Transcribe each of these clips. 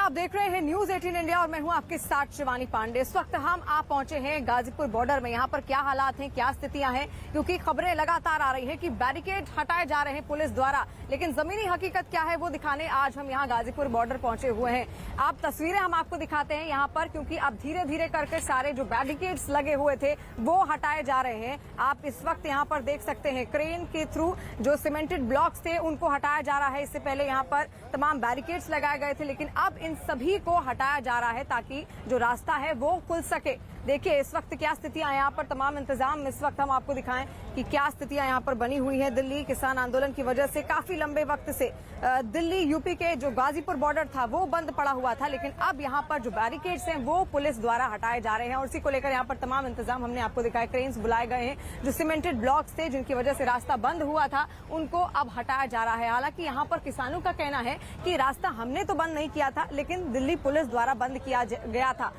आप देख रहे हैं न्यूज 18 इंडिया और मैं हूं आपके साथ शिवानी पांडे। इस वक्त हम आप पहुंचे हैं गाजीपुर बॉर्डर में। यहां पर क्या हालात हैं, क्या स्थितियां हैं, क्योंकि खबरें लगातार आ रही हैं कि बैरिकेड हटाए जा रहे हैं पुलिस द्वारा, लेकिन जमीनी हकीकत क्या है वो दिखाने आज हम यहां गाजीपुर बॉर्डर पहुंचे हुए हैं। आप तस्वीरें हम आपको दिखाते हैं यहां पर, क्योंकि अब धीरे धीरे करके सारे जो बैरिकेड्स लगे हुए थे वो हटाए जा रहे हैं। आप इस वक्त यहां पर देख सकते हैं क्रेन के थ्रू जो सीमेंटेड ब्लॉक्स थे उनको हटाया जा रहा है। इससे पहले यहां पर तमाम बैरिकेड्स लगाए गए थे, लेकिन अब इन सभी को हटाया जा रहा है ताकि जो रास्ता है वो खुल सके। देखिए इस वक्त क्या स्थितियां यहाँ पर, तमाम इंतजाम इस वक्त हम आपको दिखाएं कि क्या स्थितियां यहाँ पर बनी हुई है। दिल्ली किसान आंदोलन की वजह से काफी लंबे वक्त से दिल्ली यूपी के जो गाजीपुर बॉर्डर था वो बंद पड़ा हुआ था, लेकिन अब यहाँ पर जो बैरिकेड्स हैं वो पुलिस द्वारा हटाए जा रहे हैं और इसी को लेकर यहाँ पर तमाम इंतजाम हमने आपको दिखाए। क्रेन्स बुलाए गए हैं, जो सीमेंटेड ब्लॉक्स थे जिनकी वजह से रास्ता बंद हुआ था उनको अब हटाया जा रहा है। हालांकि यहाँ पर किसानों का कहना है कि रास्ता हमने तो बंद नहीं किया था, लेकिन दिल्ली पुलिस द्वारा बंद किया गया था।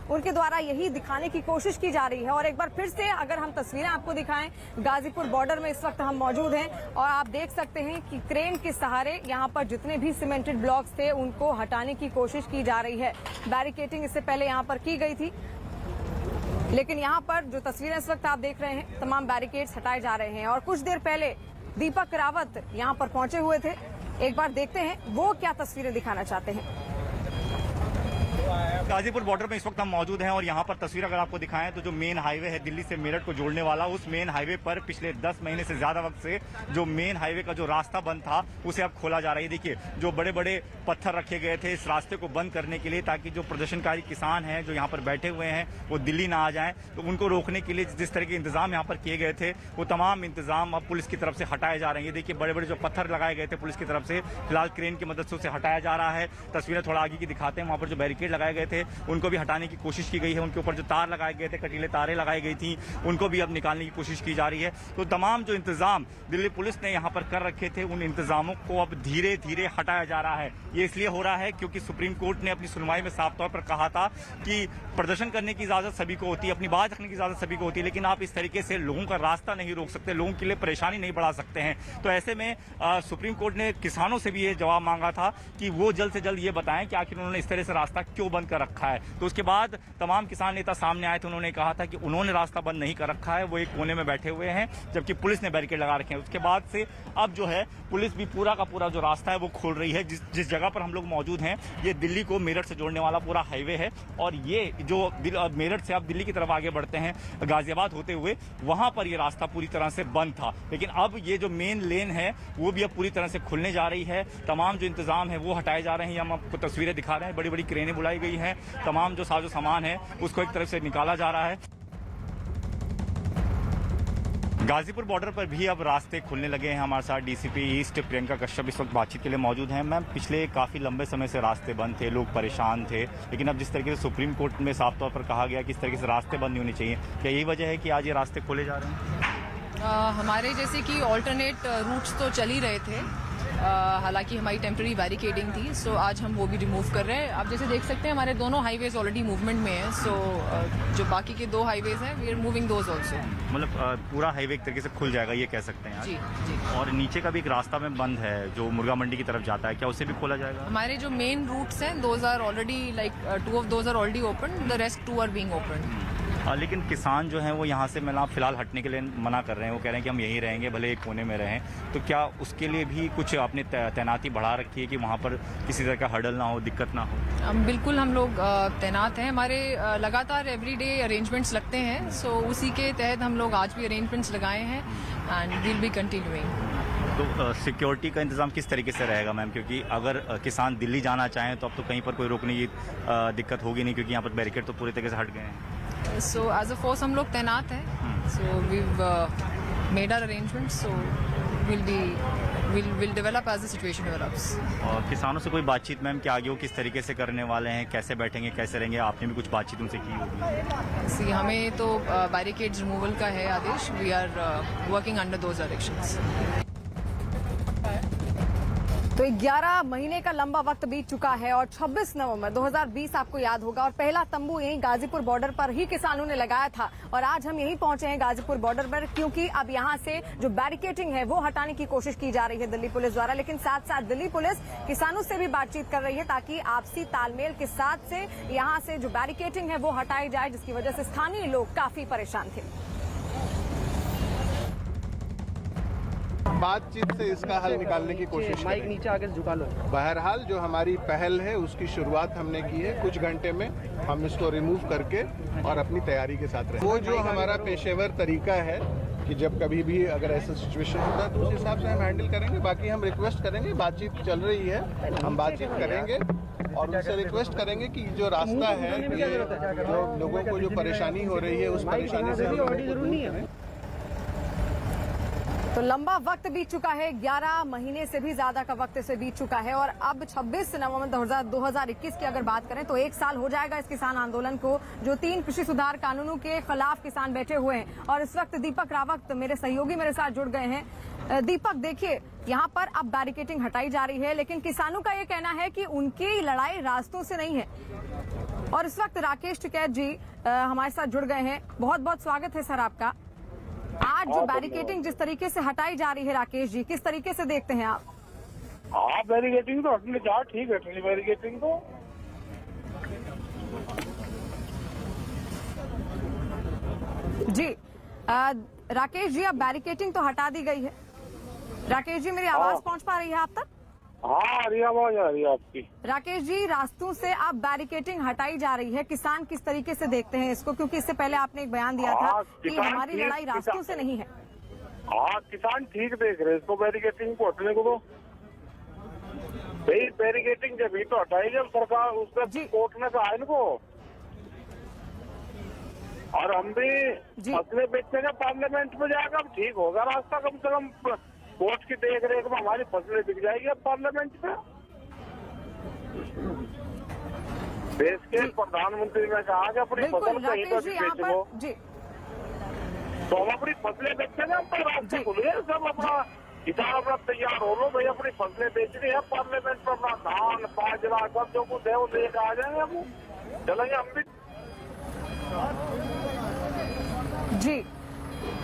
उनके द्वारा यही दिखाने की कोशिश की जा रही है। और एक बार फिर से अगर हम तस्वीरें आपको दिखाएं, गाजीपुर बॉर्डर में इस वक्त हम मौजूद हैं और आप देख सकते हैं कि क्रेन के सहारे यहाँ पर जितने भी सीमेंटेड ब्लॉक्स थे उनको हटाने की कोशिश की जा रही है। बैरिकेडिंग इससे पहले यहाँ पर की गई थी, लेकिन यहाँ पर जो तस्वीरें इस वक्त आप देख रहे हैं तमाम बैरिकेड्स हटाए जा रहे हैं। और कुछ देर पहले दीपक रावत यहाँ पर पहुंचे हुए थे, एक बार देखते हैं वो क्या तस्वीरें दिखाना चाहते हैं। गाजीपुर बॉर्डर में इस वक्त हम मौजूद हैं और यहाँ पर तस्वीर अगर आपको दिखाएं तो जो मेन हाईवे है दिल्ली से मेरठ को जोड़ने वाला, उस मेन हाईवे पर पिछले 10 महीने से ज्यादा वक्त से जो मेन हाईवे का जो रास्ता बंद था उसे अब खोला जा रहा है। देखिए जो बड़े बड़े पत्थर रखे गए थे इस रास्ते को बंद करने के लिए, ताकि जो प्रदर्शनकारी किसान हैं जो यहाँ पर बैठे हुए हैं वो दिल्ली ना आ जाएं, तो उनको रोकने के लिए जिस तरह के इंतजाम यहाँ पर किए गए थे वो तमाम इंतजाम अब पुलिस की तरफ से हटाए जा रहे हैं। ये देखिए बड़े बड़े जो पत्थर लगाए गए थे पुलिस की तरफ से, फिलहाल क्रेन की मदद से उसे हटाया जा रहा है। तस्वीरें थोड़ा आगे की दिखाते हैं। वहाँ पर जो बैरिकेड लगाए गए थे उनको भी हटाने की कोशिश की गई है। उनके ऊपर जो तार लगाए गए थे, कटीले तारें लगाई गई थी, उनको भी अब निकालने की कोशिश की जा रही है। तो तमाम जो इंतजाम दिल्ली पुलिस ने यहाँ पर कर रखे थे उन इंतजामों को अब धीरे धीरे हटाया जा रहा है। ये इसलिए हो रहा है क्योंकि सुप्रीम कोर्ट ने अपनी सुनवाई में साफ तौर पर कहा था कि प्रदर्शन करने की इजाजत सभी को होती है, अपनी बात रखने की इजाजत सभी को होती है, लेकिन आप इस तरीके से लोगों का रास्ता नहीं रोक सकते, लोगों के लिए परेशानी नहीं बढ़ा सकते हैं। तो ऐसे में सुप्रीम कोर्ट ने किसानों से भी ये जवाब मांगा था कि वो जल्द से जल्द ये बताएं कि आखिर उन्होंने इस तरह से रास्ता क्यों बंद कर रखा है। तो उसके बाद तमाम किसान नेता सामने आए थे, उन्होंने कहा था कि उन्होंने रास्ता बंद नहीं कर रखा है, वो एक कोने में बैठे हुए हैं, जबकि पुलिस ने बैरिकेड लगा रखे हैं। उसके बाद से अब जो है पुलिस भी पूरा का पूरा जो रास्ता है वो खोल रही है। जिस जगह पर हम लोग मौजूद हैं ये दिल्ली को मेरठ से जोड़ने वाला पूरा हाईवे है और ये जो मेरठ से आप दिल्ली की तरफ आगे बढ़ते हैं गाजियाबाद होते हुए, वहां पर ये रास्ता पूरी तरह से बंद था, लेकिन अब ये जो मेन लेन है वो भी अब पूरी तरह से खुलने जा रही है। तमाम जो इंतजाम है वो हटाए जा रहे हैं। हम आपको तस्वीरें दिखा रहे हैं, बड़ी बड़ी क्रेनें बुलाई गई हैं, तमाम जो साजो सामान है उसको एक तरफ से निकाला जा रहा है। गाजीपुर बॉर्डर पर भी अब रास्ते खुलने लगे हैं। हमारे साथ डीसीपी ईस्ट प्रियंका कश्यप इस वक्त बातचीत के लिए मौजूद हैं। मैम, पिछले काफ़ी लंबे समय से रास्ते बंद थे, लोग परेशान थे, लेकिन अब जिस तरीके से सुप्रीम कोर्ट में साफ तौर पर कहा गया कि इस तरीके से रास्ते बंद नहीं होने चाहिए, क्या यही वजह है कि आज ये रास्ते खोले जा रहे हैं? हमारे जैसे कि ऑल्टरनेट रूट्स तो चल ही रहे थे, हालांकि हमारी टेम्पररी बैरिकेडिंग थी, सो आज हम वो भी रिमूव कर रहे हैं। आप जैसे देख सकते हैं हमारे दोनों हाईवेज ऑलरेडी मूवमेंट में हैं, सो जो बाकी के 2 हाईवेज हैं we are moving those also. मतलब पूरा हाईवे एक तरीके से खुल जाएगा ये कह सकते हैं? जी जी। और नीचे का भी एक रास्ता में बंद है जो मुर्गा मंडी की तरफ जाता है, क्या उसे भी खोला जाएगा? हमारे जो मेन रूट्स हैं those are already like 2 of those are already open, the rest 2 are being open. लेकिन किसान जो हैं वो यहाँ से मतलब फिलहाल हटने के लिए मना कर रहे हैं, वो कह रहे हैं कि हम यहीं रहेंगे भले एक कोने में रहें। तो क्या उसके लिए भी कुछ आपने तैनाती बढ़ा रखी है कि वहाँ पर किसी तरह का हर्डल ना हो, दिक्कत ना हो? बिल्कुल हम लोग तैनात हैं, हमारे लगातार एवरीडे अरेंजमेंट्स लगते हैं, सो उसी के तहत हम लोग आज भी अरेंजमेंट्स लगाए हैं एंड विल बी कंटिन्यूइंग। तो सिक्योरिटी का इंतजाम किस तरीके से रहेगा मैम, क्योंकि अगर किसान दिल्ली जाना चाहें तो अब तो कहीं पर कोई रोकने की दिक्कत होगी नहीं, क्योंकि यहाँ पर बैरिकेड तो पूरी तरीके से हट गए हैं। सो एज अ फोर्स हम लोग तैनात हैं, so we made our arrangement, so will develop as the situation develops. और किसानों से कोई बातचीत मैम कि आगे वो किस तरीके से करने वाले हैं, कैसे बैठेंगे, कैसे रहेंगे? आपने भी कुछ बातचीत उनसे की होगी? हमें तो बैरिकेड्स रिमूवल का है आदेश, we are working under those directions. तो 11 महीने का लंबा वक्त बीत चुका है और 26 नवंबर 2020 आपको याद होगा और पहला तंबू यहीं गाजीपुर बॉर्डर पर ही किसानों ने लगाया था और आज हम यहीं पहुंचे हैं गाजीपुर बॉर्डर पर क्योंकि अब यहां से जो बैरिकेडिंग है वो हटाने की कोशिश की जा रही है दिल्ली पुलिस द्वारा। लेकिन साथ साथ दिल्ली पुलिस किसानों से भी बातचीत कर रही है ताकि आपसी तालमेल के साथ से यहां से जो बैरिकेडिंग है वो हटाई जाए, जिसकी वजह से स्थानीय लोग काफी परेशान थे। बातचीत से इसका हल निकालने की कोशिश माइक करेंगे। नीचे आके झुका लो। बहरहाल जो हमारी पहल है उसकी शुरुआत हमने की है, कुछ घंटे में हम इसको रिमूव करके और अपनी तैयारी के साथ रहें। वो जो हमारा पेशेवर तरीका है कि जब कभी भी अगर ऐसा सिचुएशन होता है तो उस हिसाब से हम हैंडल करेंगे। बाकी हम रिक्वेस्ट करेंगे, बातचीत चल रही है, हम बातचीत करेंगे और उनसे रिक्वेस्ट करेंगे कि जो रास्ता है, ये जो लोगों को जो परेशानी हो रही है उस परेशानी से हम लोगों को दूर करें। तो लंबा वक्त बीत चुका है, 11 महीने से भी ज्यादा का वक्त इसे बीत चुका है और अब 26 नवंबर 2021 की अगर बात करें तो 1 साल हो जाएगा इस किसान आंदोलन को, जो 3 कृषि सुधार कानूनों के खिलाफ किसान बैठे हुए हैं। और इस वक्त दीपक रावत मेरे सहयोगी मेरे साथ जुड़ गए हैं। दीपक, देखिए यहाँ पर अब बैरिकेडिंग हटाई जा रही है, लेकिन किसानों का ये कहना है कि उनकी लड़ाई रास्तों से नहीं है। और इस वक्त राकेश टिकैत जी हमारे साथ जुड़ गए हैं। बहुत बहुत स्वागत है सर आपका। आज जो बैरिकेडिंग जिस तरीके से हटाई जा रही है राकेश जी, किस तरीके से देखते हैं आप? हाँ, बैरिकेडिंग तो हटने जा, ठीक है बैरिकेडिंग तो। जी राकेश जी, अब बैरिकेडिंग तो हटा दी गई है। राकेश जी, मेरी आवाज पहुंच पा रही है आप तक? हाँ, आ रही आवाज आ रही है आपकी। राकेश जी, रास्तों से अब बैरिकेडिंग हटाई जा रही है, किसान किस तरीके से देखते हैं इसको? क्योंकि इससे पहले आपने एक बयान दिया था कि हमारी लड़ाई रास्तों से नहीं है। हाँ, किसान ठीक देख रहे हैं इसको, बैरिकेडिंग को हटने को। तो भाई बैरिकेडिंग जब ही तो हटाई जब सरकार उसका कोर्ट ने कहा इनको। और हम भी फसलें बेचेंगे पार्लियामेंट में जाकर, अब ठीक होगा रास्ता। कम से कम कोर्ट की देख रेख में हमारी फसलें बिक जाएगी अब पार्लियामेंट में। देश के प्रधानमंत्री ने कहा कि अपनी फसल कहीं पर भी बेच लो, तो हम अपनी फसलें बेचेंगे। हम तो रास्ते खुले सब, अपना किसान अपना तैयार हो लो भाई, अपनी फसलें बेचनी है पार्लियामेंट में। अपना धान बाजरा सब जो कुछ है वो लेकर आ जाएंगे, हम चलेंगे हम भी। जी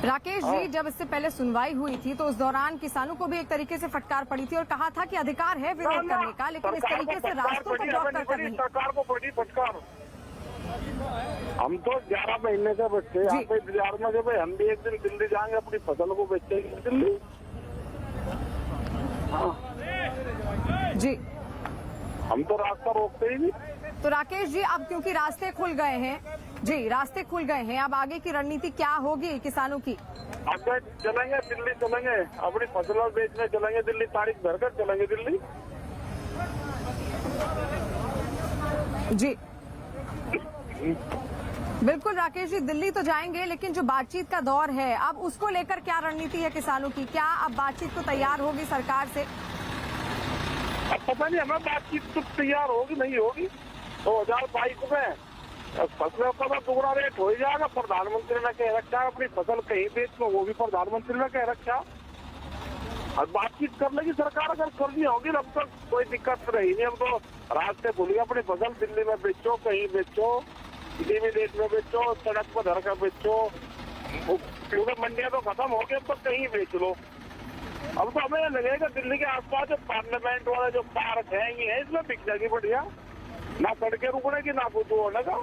राकेश जी, जब इससे पहले सुनवाई हुई थी तो उस दौरान किसानों को भी एक तरीके से फटकार पड़ी थी और कहा था कि अधिकार है विरोध करने का, लेकिन इस तरीके से रास्तों को ब्लॉक कर नहीं। सरकार को पड़ी फटकार। हम तो 11 महीने से बच्चे यहाँ पे इंतजार में थे भाई, हम भी एक दिन दिल्ली जाएंगे, अपनी फसल को बेचेंगे दिल्ली। जी, हम तो रास्ता रोकते ही नहीं। तो राकेश जी, अब क्योंकि रास्ते खुल गए हैं, जी रास्ते खुल गए हैं, अब आगे की रणनीति क्या होगी किसानों की? आगे चलेंगे दिल्ली, चलेंगे अपनी फसलों बेचने, चलेंगे दिल्ली, तारीख भरकर चलेंगे दिल्ली। जी बिल्कुल राकेश जी, दिल्ली तो जाएंगे, लेकिन जो बातचीत का दौर है अब उसको लेकर क्या रणनीति है किसानों की? क्या अब बातचीत तो तैयार होगी सरकार से? अब पता नहीं हमें बातचीत तो तैयार होगी नहीं होगी। 2022 में फसलों का तो दुगना रेट हो ही जाएगा। प्रधानमंत्री ने कह रखा है अपनी फसल कहीं बेच लो, वो भी प्रधानमंत्री ने कह रखा। और बातचीत कर लेगी सरकार, अगर करनी होगी। अब तक कोई दिक्कत रही नहीं। अब तो रास्ते भूलिए, अपनी फसल दिल्ली में बेचो, कहीं बेचो, किसी भी देश में बेचो, सड़क पर धर कर बेचो, क्योंकि मंडियां तो खत्म हो गई, अब तो कहीं बेच लो। अब तो हमें लगेगा दिल्ली के आसपास जो पार्लियामेंट वाला जो पार्क है ये है, इसमें बिक जाएगी बढ़िया, ना सड़कें रुकनेगी ना कुछ होगा।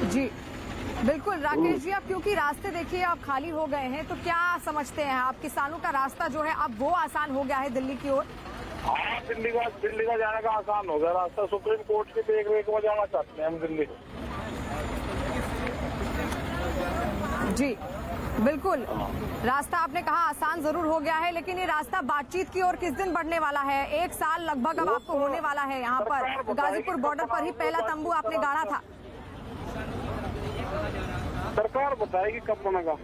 जी बिल्कुल राकेश जी, अब क्योंकि रास्ते देखिए अब खाली हो गए हैं, तो क्या समझते हैं आप किसानों का रास्ता जो है अब वो आसान हो गया है दिल्ली की ओर? हाँ, दिल्ली का जाने का आसान हो गया रास्ता। सुप्रीम कोर्ट की देख रेख में जाना चाहते हैं हम दिल्ली। जी बिल्कुल, रास्ता आपने कहा आसान जरूर हो गया है, लेकिन ये रास्ता बातचीत की ओर किस दिन बढ़ने वाला है? 1 साल लगभग अब आपको होने वाला है यहाँ पर। गाजीपुर बॉर्डर पर ही पहला तंबू आपने गाड़ा था। सरकार बताएगी कब बनेगा।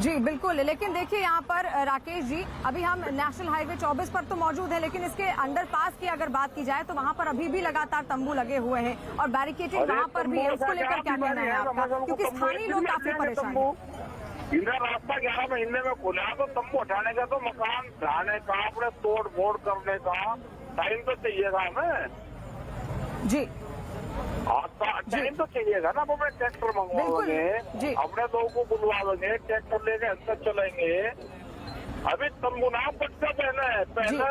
जी बिल्कुल, लेकिन देखिए यहाँ पर राकेश जी, अभी हम नेशनल हाईवे 24 पर तो मौजूद है, लेकिन इसके अंडरपास की अगर बात की जाए तो वहाँ पर अभी भी लगातार तंबू लगे हुए हैं और बैरिकेडिंग वहाँ पर भी है। उसको लेकर क्या कहना है आपका, क्योंकि स्थानीय लोग काफी परेशान हैं। इधर रास्ता 11 महीने में खुला तो तंबू हटाने का, तो मकान ढाने का, अपने तोड़ फोड़ करने का टाइम तो चाहिएगा हमें। जी टाइम तो चाहिएगा ना। अपने ट्रैक्टर मंगवाओगे, अपने लोगों को बुलवाओगे, ट्रैक्टर लेके अंदर चलेंगे। अभी तंबू ना बच्चा पहले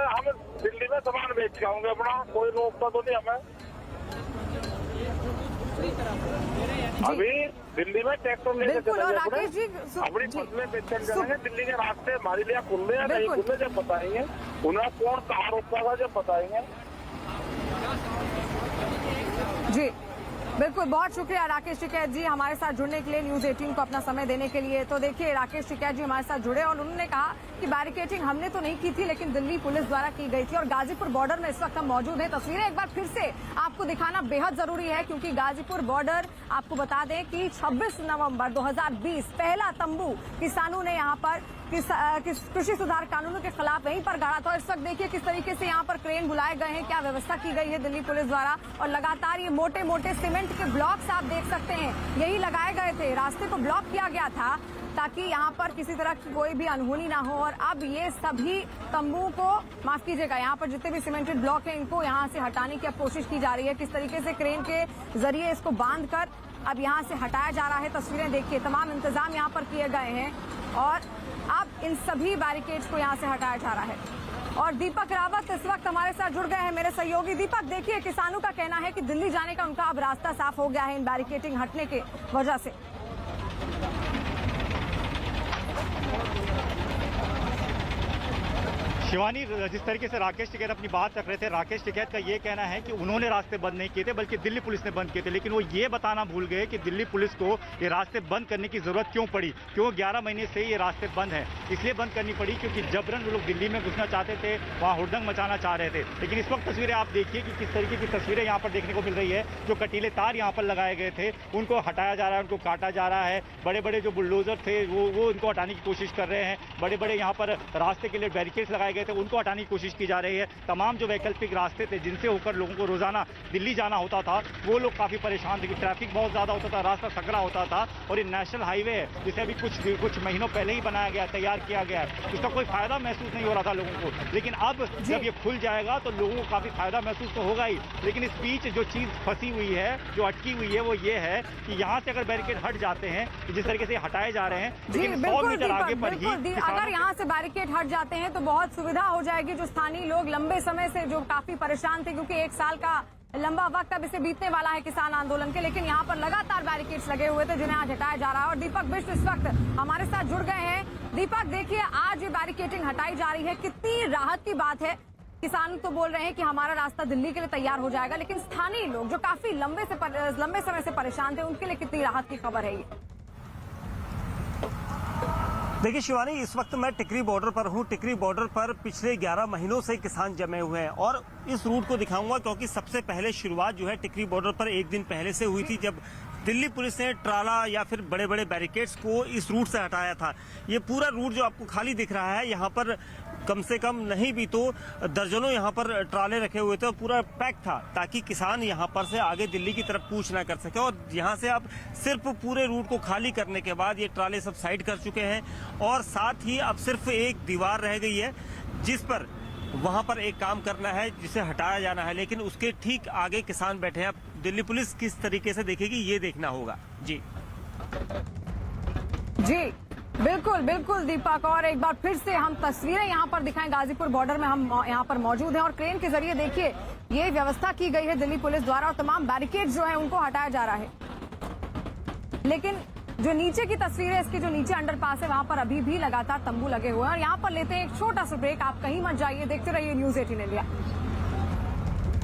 हम दिल्ली में सामान बेच के आऊंगे अपना, कोई रोकता तो नहीं हमें। अभी दिल्ली में ट्रैक्टर लेके चलेंगे, अपनी फसलें बेचने जाएंगे। दिल्ली के रास्ते हमारे लिए खुले या नहीं खुले जब बताएंगे, उन्हें कौन कहाँ रोकता था जब बताएंगे। जी बिल्कुल, बहुत शुक्रिया राकेश टिकैत जी हमारे साथ जुड़ने के लिए, न्यूज 18 को अपना समय देने के लिए। तो देखिए राकेश टिकैत जी हमारे साथ जुड़े और उन्होंने कहा कि बैरिकेडिंग हमने तो नहीं की थी, लेकिन दिल्ली पुलिस द्वारा की गई थी। और गाजीपुर बॉर्डर में इस वक्त हम मौजूद हैं। तस्वीरें एक बार फिर से आपको दिखाना बेहद जरूरी है, क्योंकि गाजीपुर बॉर्डर, आपको बता दें कि 26 नवंबर 2020 पहला तंबू किसानों ने यहाँ पर कृषि सुधार कानूनों के खिलाफ वहीं पर गाड़ा था। इस वक्त देखिए किस तरीके से यहाँ पर क्रेन बुलाए गए हैं, क्या व्यवस्था की गई है दिल्ली पुलिस द्वारा। और लगातार ये मोटे मोटे सीमेंट के ब्लॉक्स आप देख सकते हैं, यही लगाए गए थे। रास्ते को ब्लॉक किया गया था ताकि यहाँ पर किसी तरह की कोई भी अनहोनी ना हो। और अब ये सभी तंबू को, माफ कीजिएगा, यहाँ पर जितने भी सीमेंटेड ब्लॉक हैं इनको यहाँ से हटाने की अब कोशिश की जा रही है। किस तरीके से क्रेन के जरिए इसको बांधकर अब यहाँ से हटाया जा रहा है। तस्वीरें देखिए, तमाम इंतजाम यहाँ पर किए गए हैं और अब इन सभी बैरिकेड्स को यहाँ से हटाया जा रहा है। और दीपक रावत इस वक्त हमारे साथ जुड़ गए हैं, मेरे सहयोगी। दीपक, देखिए किसानों का कहना है कि दिल्ली जाने का उनका अब रास्ता साफ हो गया है इन बैरिकेडिंग हटने की वजह से। शिवानी, जिस तरीके से राकेश टिकैत अपनी बात रख रहे थे, राकेश टिकैत का ये कहना है कि उन्होंने रास्ते बंद नहीं किए थे, बल्कि दिल्ली पुलिस ने बंद किए थे। लेकिन वो ये बताना भूल गए कि दिल्ली पुलिस को ये रास्ते बंद करने की जरूरत क्यों पड़ी, क्यों 11 महीने से ये रास्ते बंद हैं। इसलिए बंद करनी पड़ी क्योंकि जबरन वो लोग दिल्ली में घुसना चाहते थे, वहाँ हुड़दंग मचाना चाह रहे थे। लेकिन इस वक्त तस्वीरें आप देखिए कि किस तरीके की तस्वीरें यहाँ पर देखने को मिल रही है। जो कटीले तार यहाँ पर लगाए गए थे उनको हटाया जा रहा है, उनको काटा जा रहा है। बड़े बड़े जो बुलडोजर थे वो उनको हटाने की कोशिश कर रहे हैं। बड़े बड़े यहाँ पर रास्ते के लिए बैरिकेड्स लगाए गए थे, उनको हटाने की कोशिश की जा रही है। तमाम जो वैकल्पिक रास्ते थे जिनसे होकर लोगों को रोजाना दिल्ली जाना होता था, वो लोग काफी परेशान थे क्योंकि ट्रैफिक बहुत ज्यादा होता था, रास्ता सकरा होता था। और ये नेशनल हाईवे है जिसे अभी कुछ महीनों पहले ही बनाया गया, तैयार किया गया है, उसका कोई फायदा महसूस नहीं हो रहा था लोगों को। लेकिन अब जब ये खुल जाएगा तो लोगों को काफी फायदा महसूस तो होगा ही। लेकिन इस बीच जो चीज फंसी हुई है, जो अटकी हुई है, वो ये है कि यहाँ से अगर बैरिकेड हट जाते हैं, जिस तरीके से हटाए जा रहे हैं, लेकिन 100 मीटर आगे पर ही अगर यहाँ से बैरिकेड हट जाते हैं तो बहुत सुविधा हो जाएगी। जो स्थानीय लोग लंबे समय से जो काफी परेशान थे, क्योंकि 1 साल का लंबा वक्त अब इसे बीतने वाला है किसान आंदोलन के, लेकिन यहाँ पर लगातार बैरिकेड्स लगे हुए थे जिन्हें आज हटाया जा रहा है। और दीपक बिष्ट इस वक्त हमारे साथ जुड़ गए हैं। दीपक, देखिए आज ये बैरिकेडिंग हटाई जा रही है, कितनी राहत की बात है। किसान तो बोल रहे हैं कि हमारा रास्ता दिल्ली के लिए तैयार हो जाएगा, लेकिन स्थानीय लोग जो काफी लंबे समय से परेशान थे उनके लिए कितनी राहत की खबर है ये? देखिए शिवानी, इस वक्त मैं टिकरी बॉर्डर पर हूँ। टिकरी बॉर्डर पर पिछले 11 महीनों से किसान जमे हुए हैं और इस रूट को दिखाऊंगा क्योंकि सबसे पहले शुरुआत जो है टिकरी बॉर्डर पर एक दिन पहले से हुई थी, जब दिल्ली पुलिस ने ट्राला या फिर बड़े बड़े बैरिकेड्स को इस रूट से हटाया था। ये पूरा रूट जो आपको खाली दिख रहा है, यहाँ पर कम से कम नहीं भी तो दर्जनों यहाँ पर ट्राले रखे हुए थे और पूरा पैक था ताकि किसान यहाँ पर से आगे दिल्ली की तरफ कूच ना कर सके। और यहाँ से अब सिर्फ पूरे रूट को खाली करने के बाद ये ट्राले सब साइड कर चुके हैं और साथ ही अब सिर्फ एक दीवार रह गई है जिस पर वहाँ पर एक काम करना है जिसे हटाया जाना है, लेकिन उसके ठीक आगे किसान बैठे हैं। अब दिल्ली पुलिस किस तरीके से देखेगी ये देखना होगा। जी बिल्कुल बिल्कुल दीपक, और एक बार फिर से हम तस्वीरें यहाँ पर दिखाएं। गाजीपुर बॉर्डर में हम यहाँ पर मौजूद हैं और क्रेन के जरिए देखिए ये व्यवस्था की गई है दिल्ली पुलिस द्वारा और तमाम बैरिकेड जो है उनको हटाया जा रहा है। लेकिन जो नीचे की तस्वीर है, इसके जो नीचे अंडरपास है वहां पर अभी भी लगातार तंबू लगे हुए हैं। और यहाँ पर लेते हैं एक छोटा सा ब्रेक, आप कहीं मत जाइए, देखते रहिए न्यूज 18 इंडिया।